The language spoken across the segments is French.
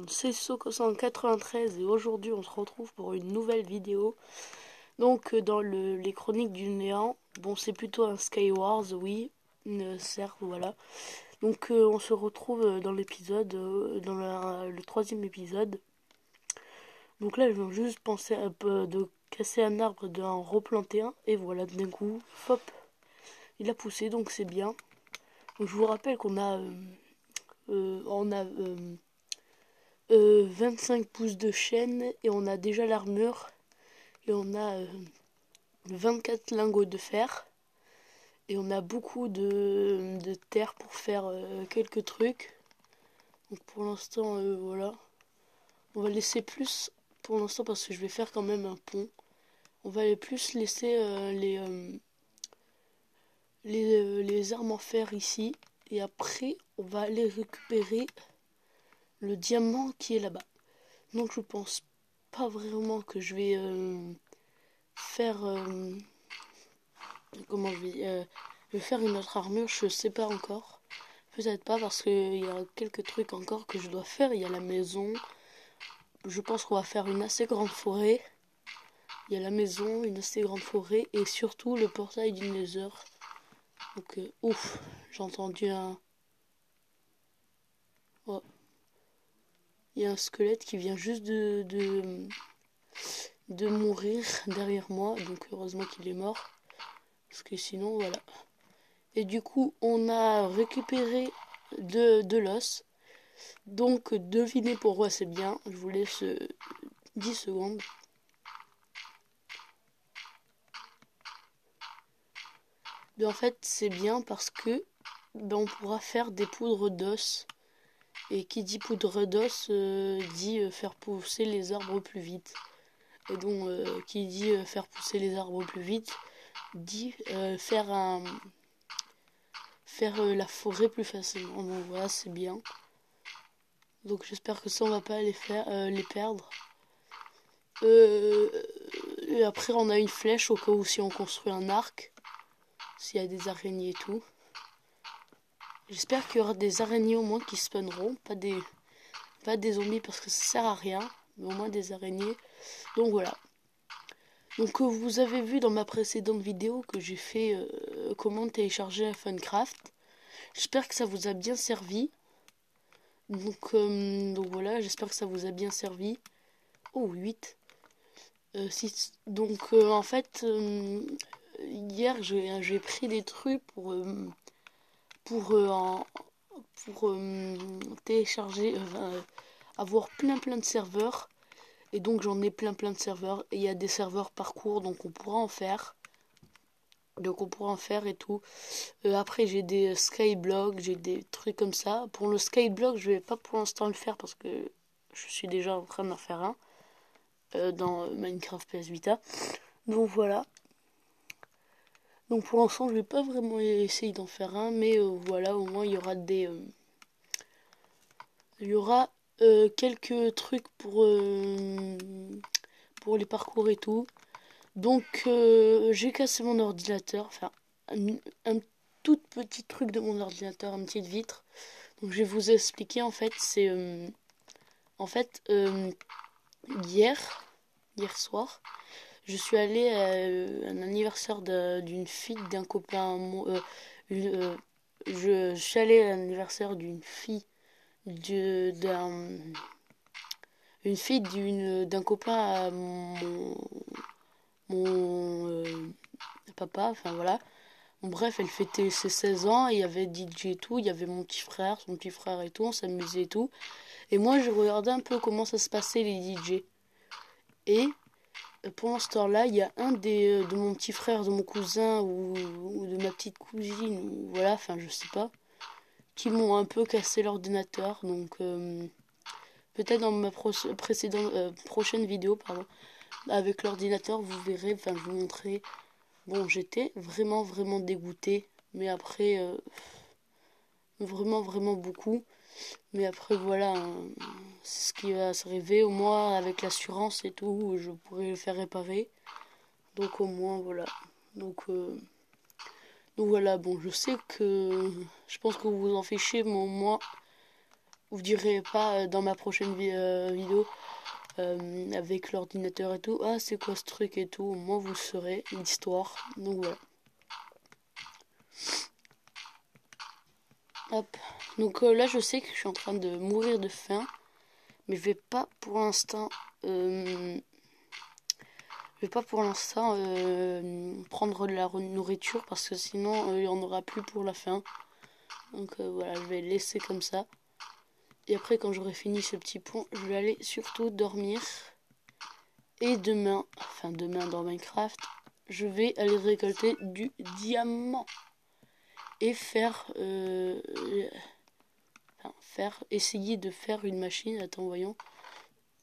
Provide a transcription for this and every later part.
c'est Soko193 et aujourd'hui on se retrouve pour une nouvelle vidéo. Donc dans les chroniques du néant, bon c'est plutôt un Skywars, oui, certes, voilà. Donc on se retrouve dans l'épisode, dans le troisième épisode. Donc là je viens juste penser un peu de casser un arbre, d'en replanter un, et voilà, d'un coup, hop, il a poussé, donc c'est bien. Donc je vous rappelle qu'on a... on a 25 pouces de chaîne et on a déjà l'armure et on a 24 lingots de fer et on a beaucoup de terre pour faire quelques trucs. Donc pour l'instant voilà, on va laisser plus pour l'instant parce que je vais faire quand même un pont. On va aller plus laisser les armes en fer ici et après on va aller récupérer le diamant qui est là-bas. Donc je pense pas vraiment que je vais faire je vais faire une autre armure, je sais pas encore. Peut-être pas parce qu'il y a quelques trucs encore que je dois faire. Il y a la maison. Je pense qu'on va faire une assez grande forêt. Il y a la maison, une assez grande forêt et surtout le portail du Nether. Donc ouf, j'ai entendu un... Oh. Il y a un squelette qui vient juste de mourir derrière moi. Donc heureusement qu'il est mort. Parce que sinon voilà. Et du coup on a récupéré de l'os. Donc devinez pourquoi c'est bien. Je vous laisse 10 secondes. Mais en fait c'est bien parce que on pourra faire des poudres d'os. Et qui dit poudre d'os dit faire pousser les arbres plus vite. Et donc qui dit faire pousser les arbres plus vite dit faire la forêt plus facilement. Donc voilà, c'est bien. Donc j'espère que ça on va pas les perdre. Et après on a une flèche au cas où si on construit un arc. S'il y a des araignées et tout. J'espère qu'il y aura des araignées au moins qui spawneront. Pas des zombies parce que ça sert à rien. Mais au moins des araignées. Donc voilà. Donc vous avez vu dans ma précédente vidéo que j'ai fait comment télécharger un Funcraft. J'espère que ça vous a bien servi. Donc voilà, j'espère que ça vous a bien servi. Oh, 8. Donc en fait, hier j'ai pris des trucs pour télécharger, avoir plein de serveurs. Et donc j'en ai plein de serveurs. Et il y a des serveurs parcours, donc on pourra en faire. Donc on pourra en faire et tout. Après j'ai des skyblocks, j'ai des trucs comme ça. Pour le skyblock, je vais pas pour l'instant le faire parce que je suis déjà en train d'en faire un dans Minecraft PS Vita. Donc voilà. Donc pour l'instant, je vais pas vraiment essayer d'en faire un, mais voilà, au moins il y aura quelques trucs pour les parcours et tout. Donc j'ai cassé mon ordinateur, enfin un tout petit truc de mon ordinateur, une petite vitre. Donc je vais vous expliquer en fait, c'est hier soir, je suis allée à un anniversaire d'une fille d'un copain. Je suis allée à l'anniversaire d'une fille d'un copain à mon papa. Enfin voilà. Bon, bref, elle fêtait ses 16 ans, et il y avait DJ et tout, il y avait mon petit frère, son petit frère et tout, on s'amusait et tout. Et moi, je regardais un peu comment ça se passait les DJ. Et pendant ce temps-là, il y a un de mon petit frère, de mon cousin ou de ma petite cousine, ou voilà, enfin je sais pas, qui m'ont un peu cassé l'ordinateur. Donc peut-être dans ma prochaine vidéo, pardon, avec l'ordinateur, vous verrez, enfin je vous montrerai. Bon, j'étais vraiment dégoûtée, mais après vraiment beaucoup. Mais après voilà, hein, c'est ce qui va s'arriver. Au moins avec l'assurance et tout, je pourrais le faire réparer. Donc au moins voilà. Donc, donc voilà, bon, je sais que je pense que vous vous en fichez, mais vous direz pas dans ma prochaine vidéo avec l'ordinateur et tout, ah c'est quoi ce truc et tout, moi vous le saurez, l'histoire. Donc voilà. Hop. Donc là je sais que je suis en train de mourir de faim, mais je vais pas pour l'instant prendre de la nourriture parce que sinon il n'y en aura plus pour la faim. Donc voilà, je vais laisser comme ça. Et après quand j'aurai fini ce petit pont, je vais aller surtout dormir. Et demain dans Minecraft, je vais aller récolter du diamant. Et essayer de faire une machine. Attends, voyons.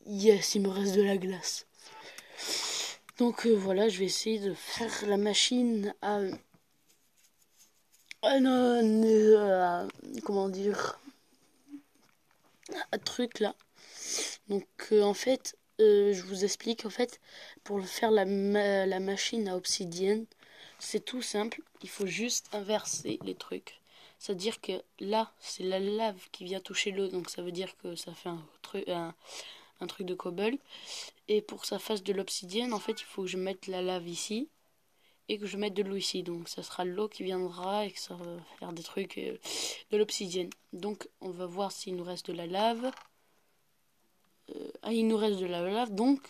Yes, il me reste de la glace. Donc voilà, je vais essayer de faire la machine comment dire, un truc là. Donc en fait, je vous explique. En fait, pour faire la machine à obsidienne, c'est tout simple. Il faut juste inverser les trucs. C'est-à-dire que là, c'est la lave qui vient toucher l'eau. Donc ça veut dire que ça fait un truc de cobble. Et pour que ça fasse de l'obsidienne, en fait, il faut que je mette la lave ici. Et que je mette de l'eau ici. Donc ça sera l'eau qui viendra et que ça va faire des trucs de l'obsidienne. Donc on va voir s'il nous reste de la lave. Il nous reste de la lave. Donc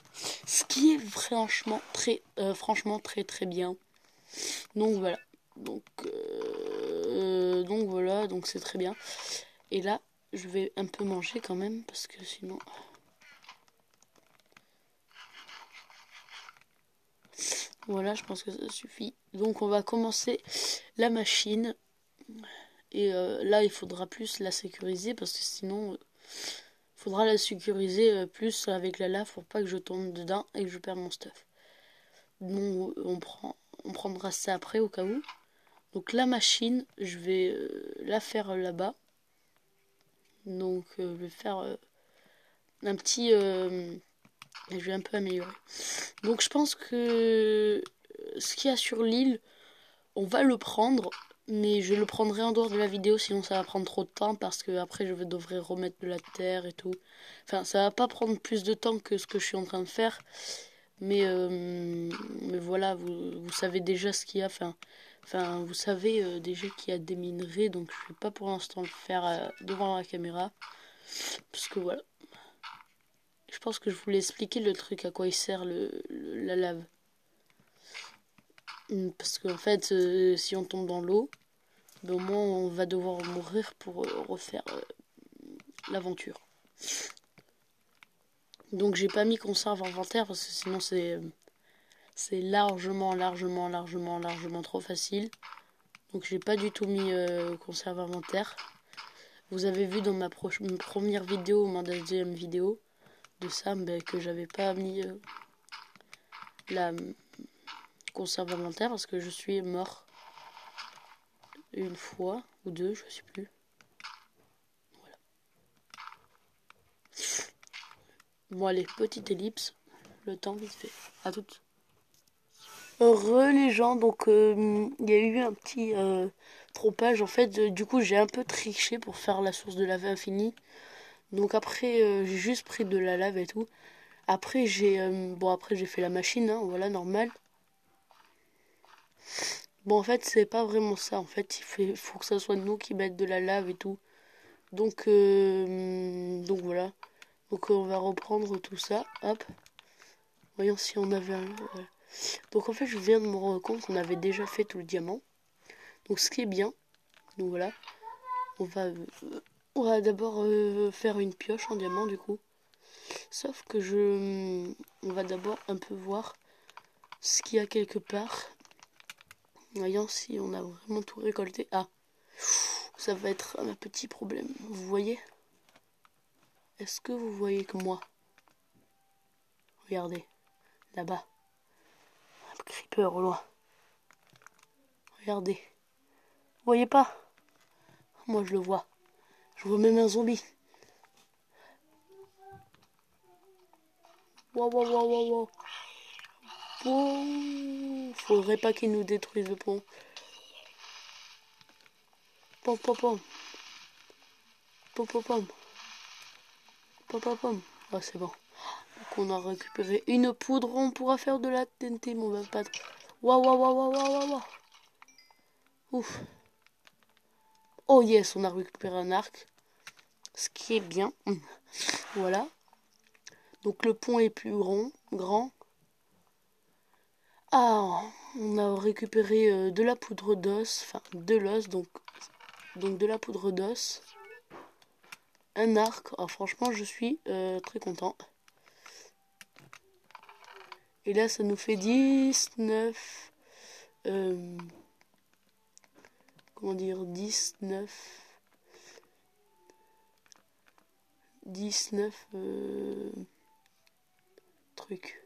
ce qui est franchement très bien. Donc voilà. Donc voilà. Donc c'est très bien. Et là je vais un peu manger quand même parce que sinon... Voilà, je pense que ça suffit. Donc on va commencer la machine. Et là, il faudra plus la sécuriser parce que sinon, il faudra la sécuriser plus avec la lave pour pas que je tombe dedans et que je perde mon stuff. Donc on prendra ça après au cas où. Donc la machine, je vais la faire là-bas. Donc je vais faire un petit... je vais un peu améliorer. Donc je pense que ce qu'il y a sur l'île, on va le prendre, mais je le prendrai en dehors de la vidéo, sinon ça va prendre trop de temps parce que après je devrais remettre de la terre et tout. Enfin, ça va pas prendre plus de temps que ce que je suis en train de faire, mais voilà, vous savez déjà ce qu'il y a. Enfin, vous savez déjà qu'il y a des minerais, donc je vais pas pour l'instant le faire devant la caméra, parce que voilà. Je pense que je voulais expliquer le truc à quoi il sert la lave. Parce qu'en fait, si on tombe dans l'eau, ben, au moins on va devoir mourir pour refaire l'aventure. Donc j'ai pas mis conserve inventaire parce que sinon c'est largement trop facile. Donc j'ai pas du tout mis conserve inventaire. Vous avez vu dans ma première vidéo, ma deuxième vidéo de ça, ben, que j'avais pas mis la conserve inventaire parce que je suis mort une fois ou deux, je sais plus. Voilà. Bon allez, petite ellipse, le temps vite fait. À toutes. Les gens, donc il y a eu un petit tropage en fait. Du coup j'ai un peu triché pour faire la source de lave infinie. Donc après j'ai juste pris de la lave et tout. Après j'ai fait la machine, hein, voilà, normal. Bon en fait c'est pas vraiment ça, en fait il faut que ça soit nous qui mettent de la lave et tout. Donc voilà. Donc on va reprendre tout ça, hop. Voyons si on avait un... Donc en fait je viens de me rendre compte qu'on avait déjà fait tout le diamant. Donc ce qui est bien, donc voilà. On va d'abord faire une pioche en diamant du coup. Sauf que on va d'abord un peu voir ce qu'il y a quelque part. Voyons si on a vraiment tout récolté. Ah, ça va être un petit problème. Vous voyez? Est-ce que vous voyez que moi? Regardez, là-bas. Un creeper au loin. Regardez. Vous voyez pas? Moi je le vois. Je vois même un zombie. Wow, wow, wow, wow, wow. Oh, faudrait pas qu'il nous détruise le pont. Pom, pom, pom. Pom, pom, pom. Pom, pom, pom. Ah, c'est bon. Donc on a récupéré une poudre, on pourra faire de la TNT, mon va pas. Waouh, waouh, waouh, waouh, waouh, waouh. Ouf. Oh yes, on a récupéré un arc. Ce qui est bien. Voilà. Donc le pont est plus grand. Ah, on a récupéré de la poudre d'os, enfin de l'os, donc de la poudre d'os. Un arc. Ah, franchement, je suis très content. Et là, ça nous fait 19. Comment dire, 19 trucs.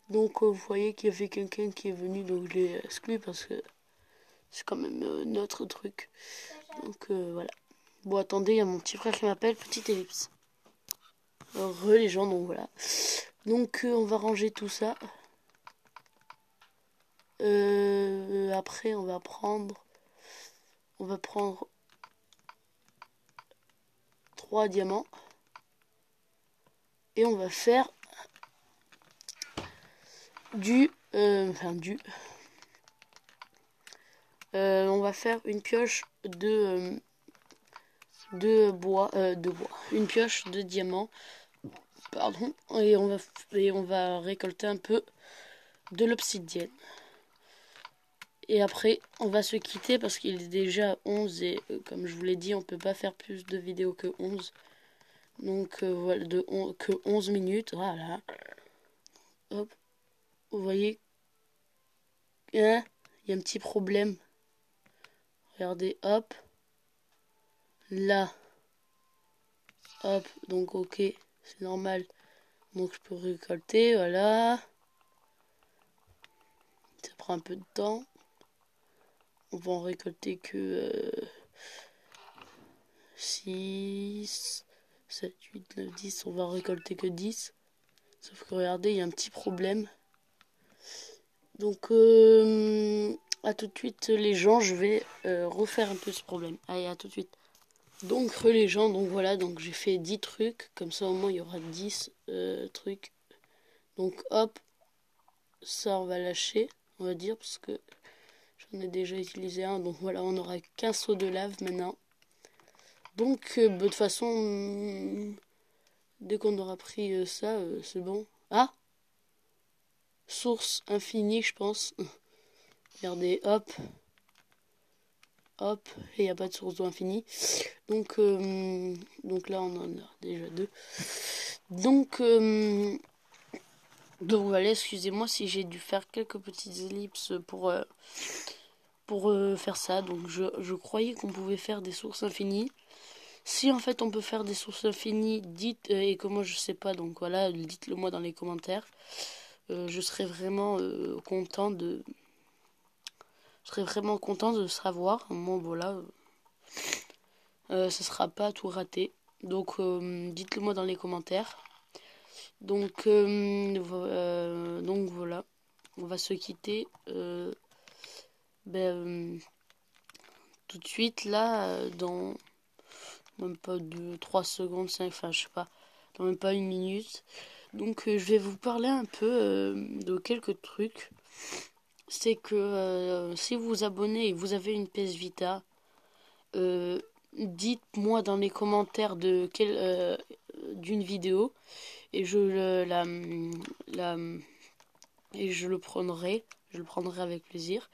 Donc vous voyez qu'il y avait quelqu'un qui est venu, donc je l'ai exclu parce que c'est quand même notre truc. Donc voilà. Bon, attendez, il y a mon petit frère qui m'appelle, petite ellipse. Heureux les gens, donc voilà. Donc on va ranger tout ça. Après on va prendre 3 diamants. Et on va faire on va faire une pioche de bois, une pioche de diamants, pardon, et on va récolter un peu de l'obsidienne. Et après, on va se quitter parce qu'il est déjà 11 et comme je vous l'ai dit, on peut pas faire plus de vidéos que 11. Donc voilà, que 11 minutes, voilà. Hop, vous voyez, hein, il y a un petit problème. Regardez, hop. Là, hop, donc ok, c'est normal. Donc je peux récolter, voilà. Ça prend un peu de temps. On va en récolter que 6, 7, 8, 9, 10. On va en récolter que 10. Sauf que regardez, il y a un petit problème. Donc à tout de suite les gens, je vais refaire un peu ce problème. Allez, à tout de suite. Donc les gens, donc voilà, donc j'ai fait 10 trucs. Comme ça au moins il y aura 10 trucs. Donc hop, ça on va lâcher, on va dire, parce que j'en ai déjà utilisé un. Donc voilà, on aura qu'un seau de lave maintenant. Donc de toute façon, dès qu'on aura pris ça, c'est bon. Ah, source infinie, je pense. Regardez, hop, hop, et il n'y a pas de source d'eau infinie. Donc là, on en a déjà 2. Donc voilà, excusez-moi si j'ai dû faire quelques petites ellipses pour faire ça. Donc je croyais qu'on pouvait faire des sources infinies. Si en fait on peut faire des sources infinies, dites, et que moi je sais pas, donc voilà, dites-le moi dans les commentaires. Je serais vraiment content de... Je serais vraiment content de savoir. Bon voilà, ça sera pas tout raté. Donc dites-le moi dans les commentaires. Donc voilà, on va se quitter tout de suite là, dans même pas 3 secondes, 5, enfin je sais pas, dans même pas 1 minute. Donc je vais vous parler un peu de quelques trucs. C'est que si vous vous abonnez et vous avez une PS Vita, dites-moi dans les commentaires d'une vidéo et je le prendrai avec plaisir.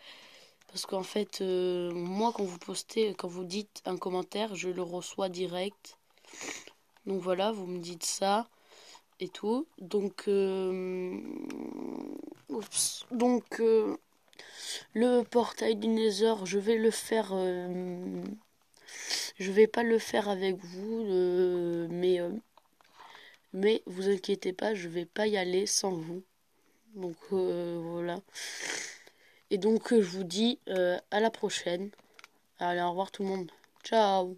Parce qu'en fait, moi, quand vous dites un commentaire, je le reçois direct. Donc voilà, vous me dites ça et tout. Donc, le portail du Nether, je vais le faire. Je vais pas le faire avec vous, mais vous inquiétez pas, je vais pas y aller sans vous. Donc voilà. Et donc je vous dis à la prochaine. Allez, au revoir tout le monde. Ciao.